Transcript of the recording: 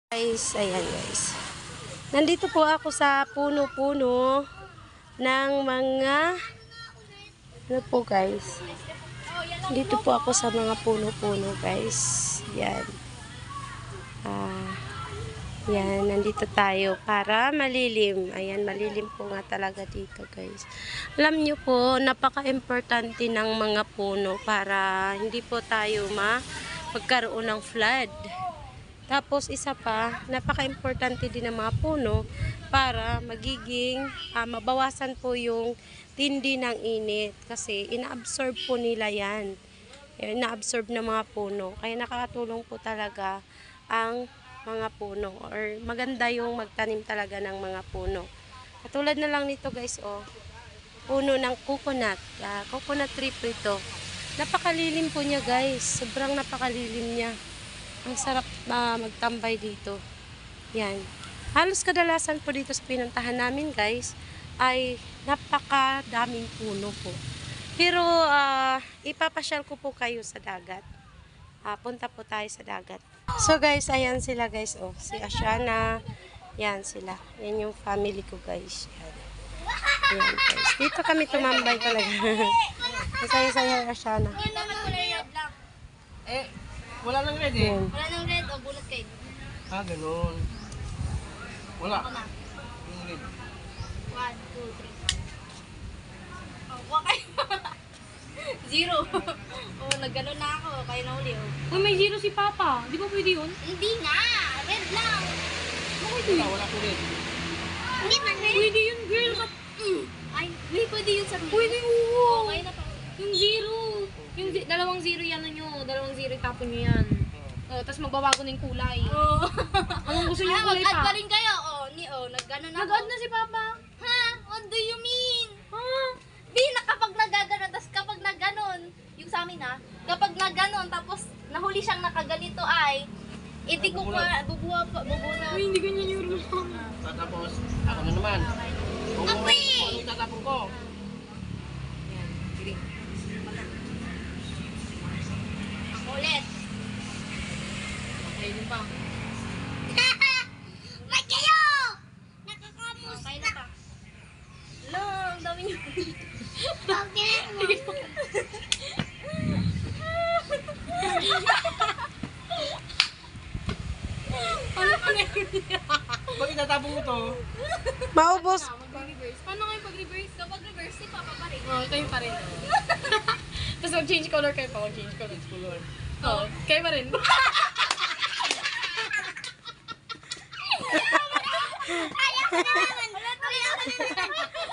Guys, ayan guys. Nandito po ako sa puno-puno ng mga ano po guys. Dito po ako sa mga puno-puno guys. Yan. Yan, nandito tayo para malilim. Ayan, malilim po nga talaga dito guys. Alam nyo po, napaka-importante ng mga puno para hindi po tayo magkaroon ng flood. Tapos isa pa, napaka-importante din ng mga puno para magiging mabawasan po yung tindi ng init kasi ina-absorb po nila yan. Ina-absorb ng mga puno. Kaya nakakatulong po talaga ang mga puno or maganda yung magtanim talaga ng mga puno. Katulad na lang nito guys, oh. Puno ng coconut. Coconut tree po ito. Napakalilim po niya guys. Sobrang napakalilim niya. Ang sarap magtambay dito. Yan. Halos kadalasan po dito sa pinuntahan namin guys ay napakadaming puno po. Pero ipapasyal ko po kayo sa dagat. Punta po tayo sa dagat. So guys, ayan sila guys. Oh, si Ashana. Yan sila. Yan yung family ko guys. Yan. Yan guys. Dito kami tumambay talaga. Masaya-saya Ashana. Wala nang red eh. Wala nang red o bunot kayo. Ganun. Wala. Ako na. Yung red. 1, 2, 3. Oh, wakay. 0. Oh, naggano na ako. Kaya na uli. Oh. Uy, may zero si Papa. Di ba pwede yun? Hindi nga. Red lang. Wala ko red. Hindi man red. Pwede yun, girl. Ay, hindi pwede yun sa Pwede, oo. Okay na pa. Yung zero. Yung dalawang zero yan nyo. Dalawang zero tapon nyo yan. Oh, tapos magbabago na yung kulay. Oh. Anong gusto niyo kulay Mag-add pa? pa rin kayo. Oh, naggano na ako. Nag-add na si Papa. Ha? What do you mean? Ha? Di na kapag nagaganon, tapos kapag nagganon, yung sa amin ha, kapag nagganon, tapos nahuli siyang nakaganito ay, hindi ko pa, bubuha na. Uy, hindi ganyan yung rule. Tapos, ako na naman. Kung ano itatapon ko. Ulit. Okay, din pa. Ba't kayo? Nakakamus na. Na pa. Lo, ang dami niyo. Okay. Bakit itatapon mo to? Maubos. Mag-reverse. Paano kayo pag-reverse? Kapag reverse, si Papa pa rin. Oh, kayo pa rin. Tapos mag-change color kayo pa. Mag-change color. Color. Oh, kayo pa rin. Ayaw ko naman. Ayaw ko naman.